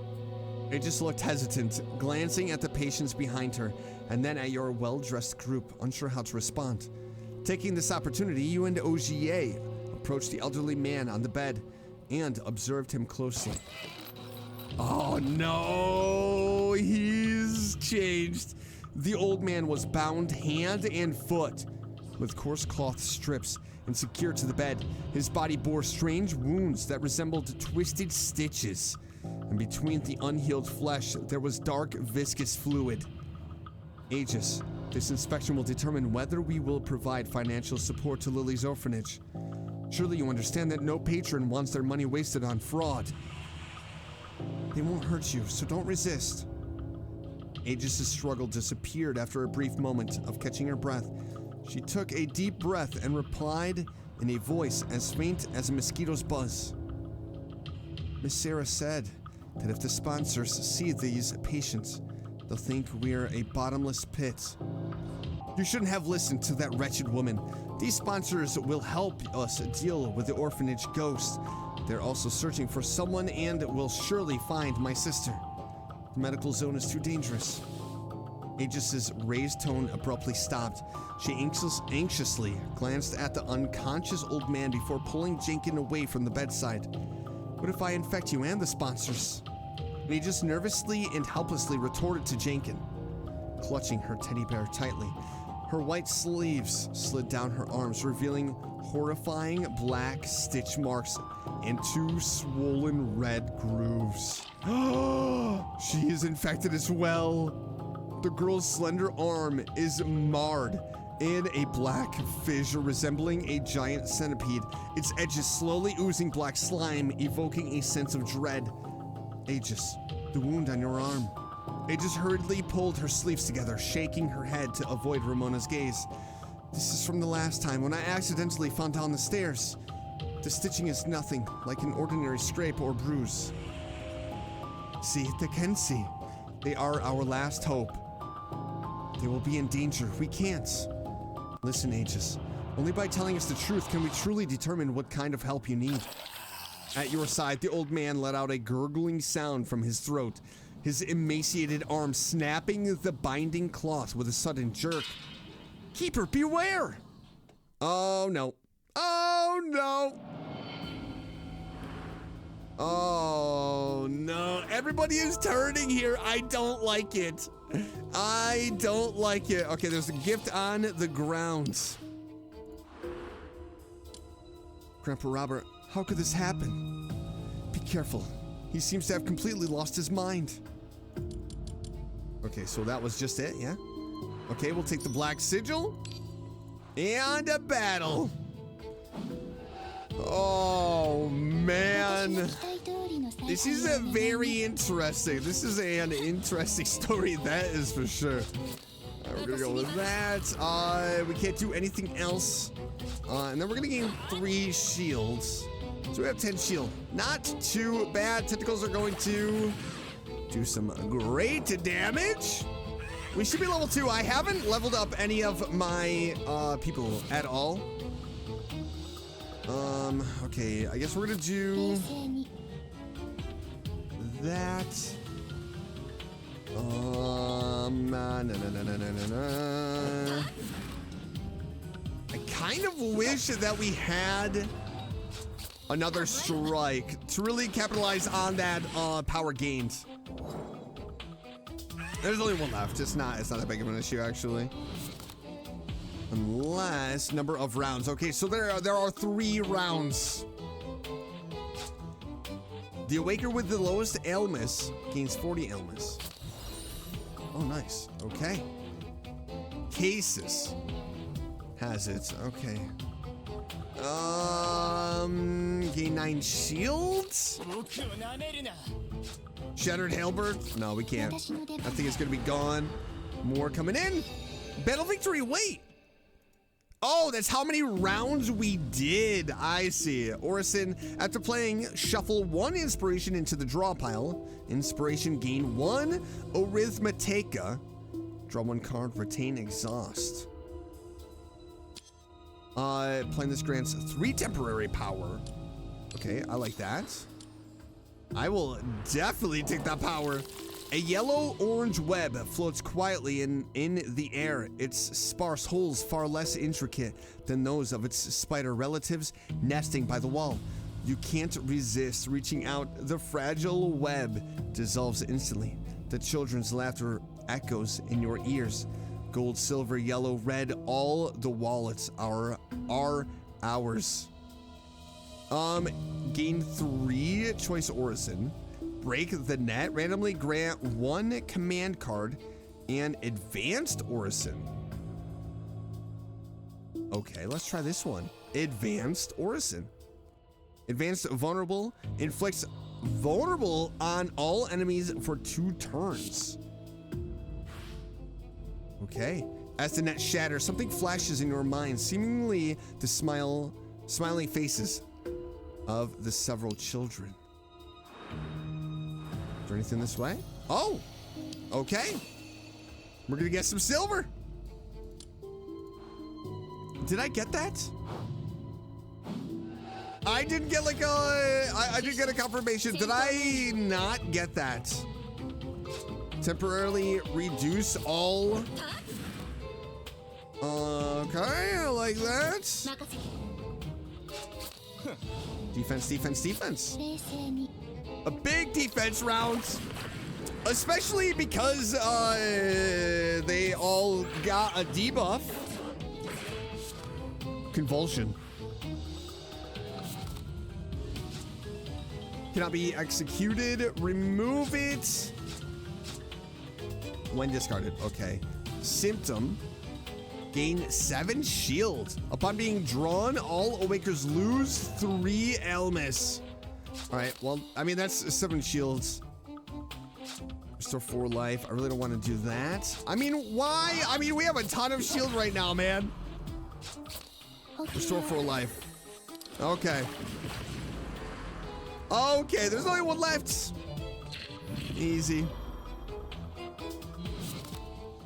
Aegis looked hesitant, glancing at the patients behind her, and then at your well-dressed group, unsure how to respond. Taking this opportunity, you and Ogier approached the elderly man on the bed and observed him closely. Oh no, he's changed. The old man was bound hand and foot with coarse cloth strips and secured to the bed. His body bore strange wounds that resembled twisted stitches, and between the unhealed flesh there was dark viscous fluid. Aegis, this inspection will determine whether we will provide financial support to Lily's orphanage. Surely you understand that no patron wants their money wasted on fraud. They won't hurt you, so don't resist. Aegis' struggle disappeared after a brief moment of catching her breath. She took a deep breath and replied in a voice as faint as a mosquito's buzz. Miss Sarah said that if the sponsors see these patients, they'll think we're a bottomless pit. You shouldn't have listened to that wretched woman. These sponsors will help us deal with the orphanage ghost. They're also searching for someone and will surely find my sister. The medical zone is too dangerous. Aegis's raised tone abruptly stopped. She anxiously glanced at the unconscious old man before pulling Jenkins away from the bedside. What if I infect you and the sponsors? Aegis nervously and helplessly retorted to Jenkins, clutching her teddy bear tightly. Her white sleeves slid down her arms, revealing horrifying black stitch marks and 2 swollen red grooves. She is infected as well. The girl's slender arm is marred in a black fissure resembling a giant centipede, its edges slowly oozing black slime, evoking a sense of dread. Aegis, the wound on your arm. Aegis hurriedly pulled her sleeves together, shaking her head to avoid Ramona's gaze. This is from the last time when I accidentally fell down the stairs. The stitching is nothing like an ordinary scrape or bruise. See, they can see. They are our last hope. They will be in danger. We can't. Listen, Aegis. Only by telling us the truth can we truly determine what kind of help you need. At your side, the old man let out a gurgling sound from his throat, his emaciated arm snapping the binding cloth with a sudden jerk. Keeper, beware! Oh, no. Oh, no! Oh, no. Everybody is turning here. I don't like it. I don't like it. Okay, there's a gift on the ground. Grandpa Robert, how could this happen? Be careful. He seems to have completely lost his mind. Okay, so that was just it, yeah? Okay, we'll take the black sigil. And a battle. Oh, man. This is a very interesting. This is an interesting story, that is for sure. All right, we're gonna go with that. We can't do anything else. And then we're gonna gain 3 shields. So we have 10 shield. Not too bad. Tentacles are going to do some great damage. We should be level 2. I haven't leveled up any of my people at all. Okay, I guess we're gonna do that. I kind of wish that we had another strike to really capitalize on that power gains. There's only one left. It's not that big of an issue actually. Unless number of rounds. Okay, so there are 3 rounds. The Awaker with the lowest ailments gains 40 ailments. Oh, nice. Okay. Cases has it. Okay. Gain 9 shields. Shattered Halberd. No, we can't. I think it's gonna be gone. More coming in. Battle victory. Wait. Oh, that's how many rounds we did. I see. Orison, after playing, shuffle 1 inspiration into the draw pile. Inspiration, gain 1. Arithmetica. Draw 1 card, retain exhaust. Playing this grants 3 temporary power. Okay, I like that. I will definitely take that power. A yellow-orange web floats quietly in the air, its sparse holes far less intricate than those of its spider relatives nesting by the wall. You can't resist reaching out. The fragile web dissolves instantly. The children's laughter echoes in your ears. Gold, silver, yellow, red, all the wallets are ours. Gain 3 choice Orison. Break the net, randomly grant 1 command card and advanced Orison. Okay, let's try this one. Advanced Orison. Advanced vulnerable, inflicts vulnerable on all enemies for 2 turns. Okay, as the net shatters, something flashes in your mind, seemingly the smiling faces of the several children. there anything this way? Oh, okay. We're gonna get some silver. Did I get that? I didn't get like I didn't get a confirmation. Did I not get that? Temporarily reduce all. Okay, I like that. Defense, defense, defense. A big defense round. Especially because they all got a debuff. Convulsion. Cannot be executed. Remove it. When discarded. Okay. Symptom. Gain 7 shield. Upon being drawn, all Awakers lose 3 Elmis. Alright, well, I mean, that's 7 shields. Restore 4 life. I really don't want to do that. I mean, why? I mean, we have a ton of shield right now, man. Restore 4 life. Okay. Okay, there's only 1 left. Easy.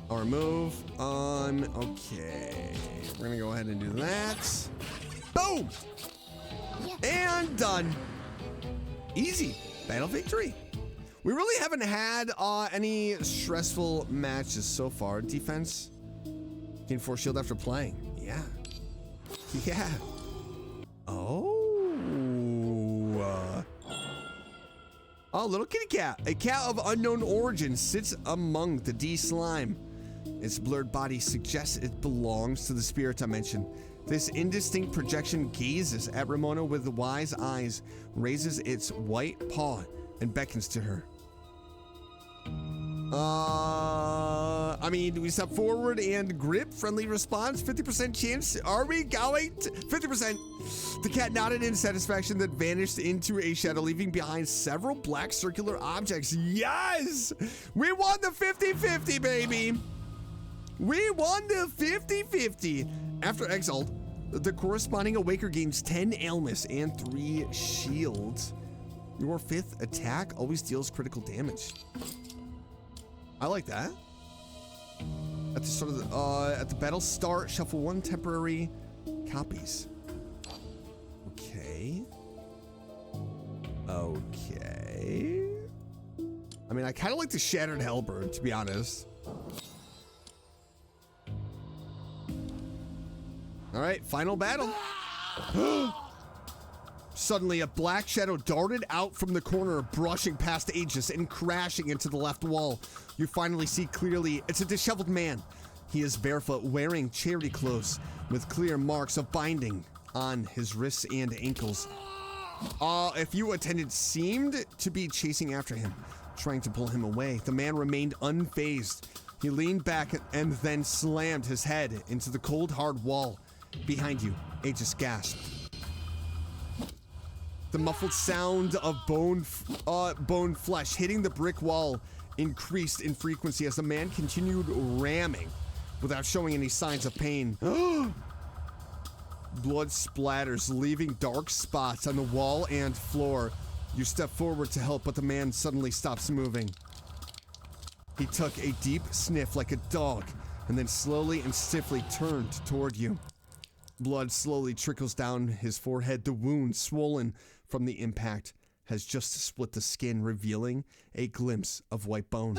I'll remove. Okay. We're gonna go ahead and do that. Boom! And done. Easy. Battle victory. We really haven't had any stressful matches so far. Defense. Gain 4 shield after playing. Yeah. Yeah. Oh. Oh, little kitty cat. A cat of unknown origin sits among the D slime. Its blurred body suggests it belongs to the spirit dimension. This indistinct projection gazes at Ramona with wise eyes, raises its white paw, and beckons to her. I mean, do we step forward and grip? Friendly response, 50% chance. Are we going to 50%? The cat nodded in satisfaction, that vanished into a shadow, leaving behind several black circular objects. Yes! We won the 50-50, baby! We won the 50-50. After exile, the corresponding Awaker gains 10 ailments and 3 shields. Your 5th attack always deals critical damage. I like that. At the start of the at the battle start, shuffle 1 temporary copies. Okay. Okay. I mean, I kind of like the Shattered Halberd, to be honest. All right, final battle. Suddenly, a black shadow darted out from the corner, brushing past Aegis and crashing into the left wall. You finally see clearly it's a disheveled man. He is barefoot, wearing charity clothes, with clear marks of binding on his wrists and ankles. A few attendants seemed to be chasing after him, trying to pull him away. The man remained unfazed. He leaned back and then slammed his head into the cold, hard wall. Behind you, Aegis gasped. The muffled sound of bone flesh hitting the brick wall increased in frequency as the man continued ramming without showing any signs of pain. Blood splatters, leaving dark spots on the wall and floor. You step forward to help, but the man suddenly stops moving. He took a deep sniff like a dog and then slowly and stiffly turned toward you. Blood slowly trickles down his forehead. The wound, swollen from the impact, has just split the skin, revealing a glimpse of white bone.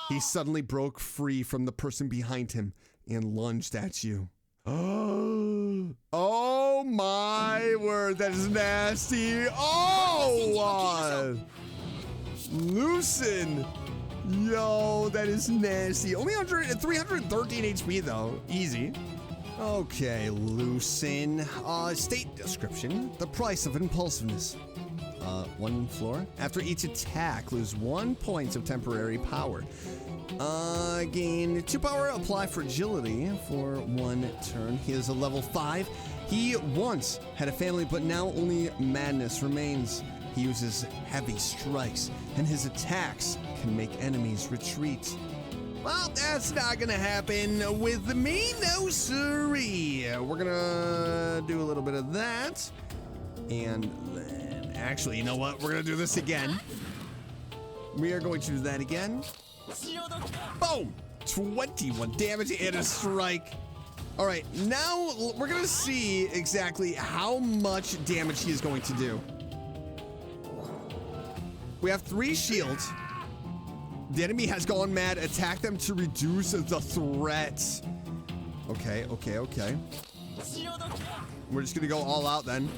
He suddenly broke free from the person behind him and lunged at you. Oh my word, that is nasty. Oh! Loosen. Yo, that is nasty. Only 313 HP though. Easy. Okay, loosen. State description. The price of impulsiveness. 1 floor. After each attack, lose 1 point of temporary power. Gain 2 power, apply fragility for 1 turn. He is a level 5. He once had a family, but now only madness remains. He uses heavy strikes, and his attacks can make enemies retreat. Well, that's not gonna happen with me, no siree. We're gonna do a little bit of that. And then, actually, you know what? We're gonna do this again. We are going to do that again. Boom! 21 damage and a strike. All right, now we're gonna see exactly how much damage he is going to do. We have 3 shields. The enemy has gone mad. Attack them to reduce the threat. Okay. We're just gonna go all out then.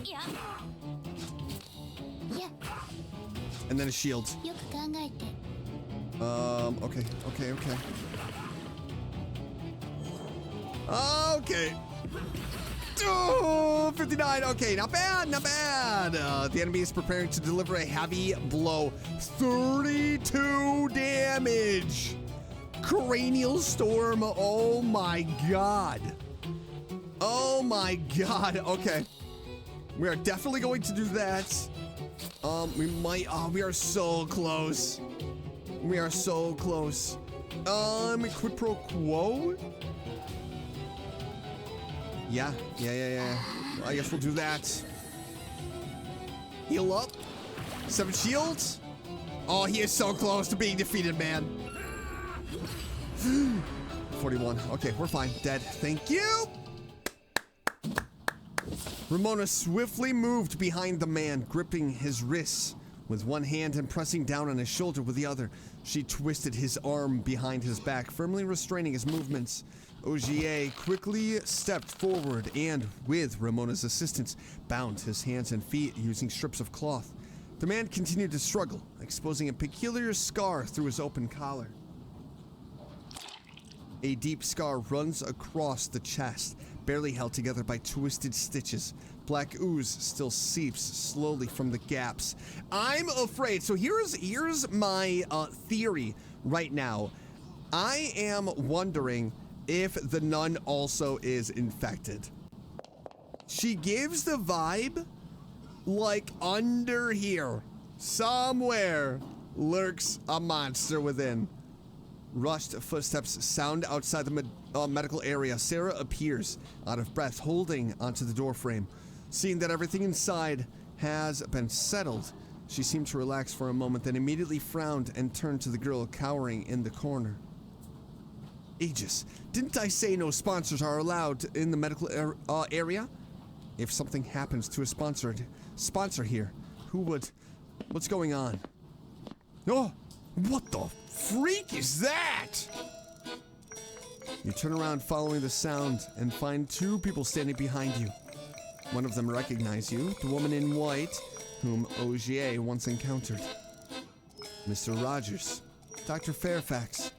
And then a shield. Okay. Okay. Oh, 59. Okay, not bad. The enemy is preparing to deliver a heavy blow. 32 damage. Cranial storm. Oh my god. Okay. We are definitely going to do that. We might. Oh, we are so close. Quid pro quo? Yeah. I guess we'll do that. Heal up. 7 shields. Oh, he is so close to being defeated, man. 41. Okay, we're fine. Dead. Thank you. Ramona swiftly moved behind the man, gripping his wrists with one hand and pressing down on his shoulder with the other. She twisted his arm behind his back, firmly restraining his movements. Ogier quickly stepped forward and, with Ramona's assistance, bound his hands and feet using strips of cloth. The man continued to struggle, exposing a peculiar scar through his open collar. A deep scar runs across the chest, barely held together by twisted stitches. Black ooze still seeps slowly from the gaps. I'm afraid. So here's my theory right now. I am wondering if the nun also is infected. She gives the vibe like under here, somewhere, lurks a monster within. Rushed footsteps sound outside the medical area. Sarah appears, out of breath, holding onto the doorframe. Seeing that everything inside has been settled, she seemed to relax for a moment, then immediately frowned and turned to the girl cowering in the corner. Aegis, didn't I say no sponsors are allowed in the medical area? If something happens to a sponsor here, who would? What's going on? Oh, what the freak is that? You turn around following the sound and find 2 people standing behind you. One of them recognizes you, the woman in white, whom Ogier once encountered. Mr. Rogers, Dr. Fairfax,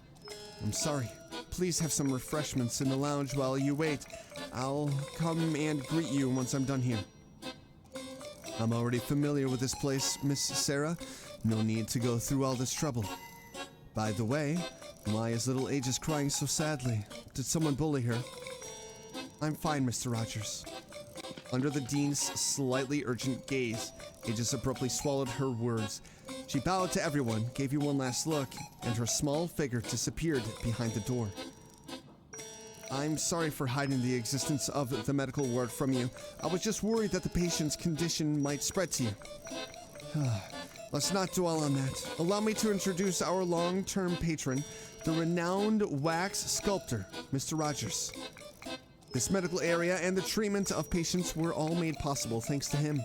I'm sorry. Please have some refreshments in the lounge while you wait. I'll come and greet you once I'm done here. I'm already familiar with this place, Miss Sarah. No need to go through all this trouble. By the way, why is little Aegis crying so sadly? Did someone bully her? I'm fine, Mr. Rogers. Under the dean's slightly urgent gaze, Aegis abruptly swallowed her words. She bowed to everyone, gave you one last look, and her small figure disappeared behind the door. I'm sorry for hiding the existence of the medical ward from you. I was just worried that the patient's condition might spread to you. Let's not dwell on that. Allow me to introduce our long-term patron, the renowned wax sculptor, Mr. Rogers. This medical area and the treatment of patients were all made possible thanks to him.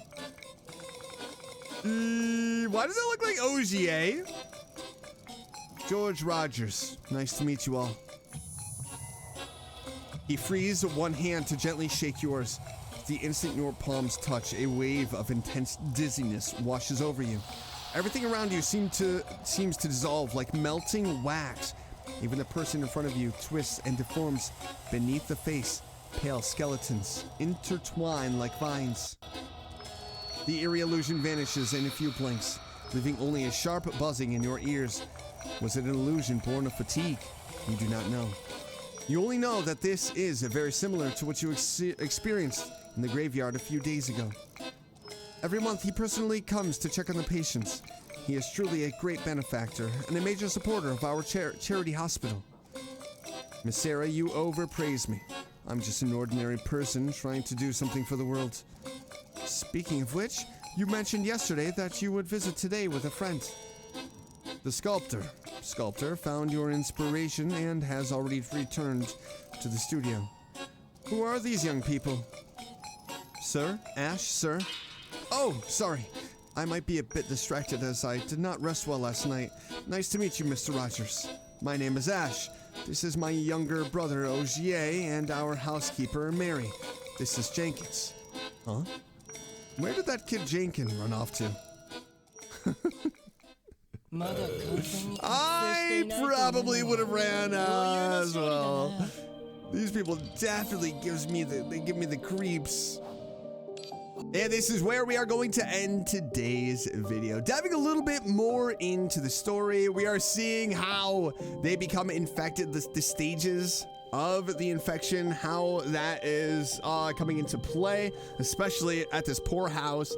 Why does it look like Ogier? George Rogers. Nice to meet you all. He frees one hand to gently shake yours. The instant your palms touch, a wave of intense dizziness washes over you. Everything around you seems to dissolve like melting wax. Even the person in front of you twists and deforms beneath the face. Pale skeletons intertwine like vines. The eerie illusion vanishes in a few blinks, leaving only a sharp buzzing in your ears. Was it an illusion born of fatigue? You do not know. You only know that this is very similar to what you experienced in the graveyard a few days ago. Every month he personally comes to check on the patients. He is truly a great benefactor and a major supporter of our charity hospital. Miss Sarah, you overpraise me. I'm just an ordinary person trying to do something for the world. Speaking of which, you mentioned yesterday that you would visit today with a friend. The sculptor found your inspiration and has already returned to the studio. Who are these young people? Sir? Ash, sir? Oh, sorry. I might be a bit distracted as I did not rest well last night. Nice to meet you, Mr. Rogers. My name is Ash. This is my younger brother, Ogier, and our housekeeper, Mary. This is Jenkins. Huh? Where did that kid Jenkins run off to? I probably would have ran as well. These people definitely give me the creeps. And this is where we are going to end today's video. Diving a little bit more into the story, we are seeing how they become infected, the stages of the infection, how that is coming into play, especially at this poorhouse.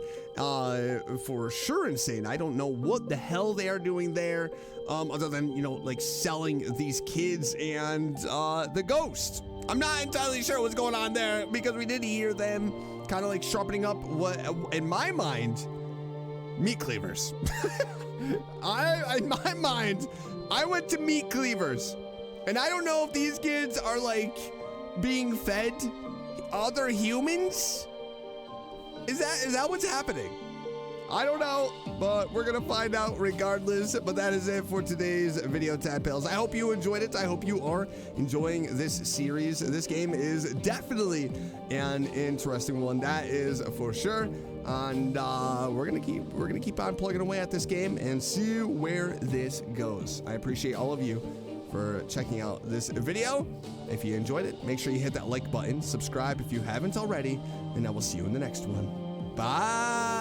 For sure insane. I don't know what the hell they are doing there, other than, you know, like selling these kids and the ghost. I'm not entirely sure what's going on there, because we did hear them kind of like sharpening up what, in my mind, meat cleavers. In my mind, I went to meat cleavers, and I don't know if these kids are like being fed other humans. Is that what's happening? I don't know, but we're gonna find out regardless. But that is it for today's video, Tadpales. I hope you enjoyed it. I hope you are enjoying this series. This game is definitely an interesting one, that is for sure. And we're gonna keep on plugging away at this game and see where this goes. I appreciate all of you for checking out this video. If you enjoyed it, make sure you hit that like button, subscribe if you haven't already, and I will see you in the next one. Bye.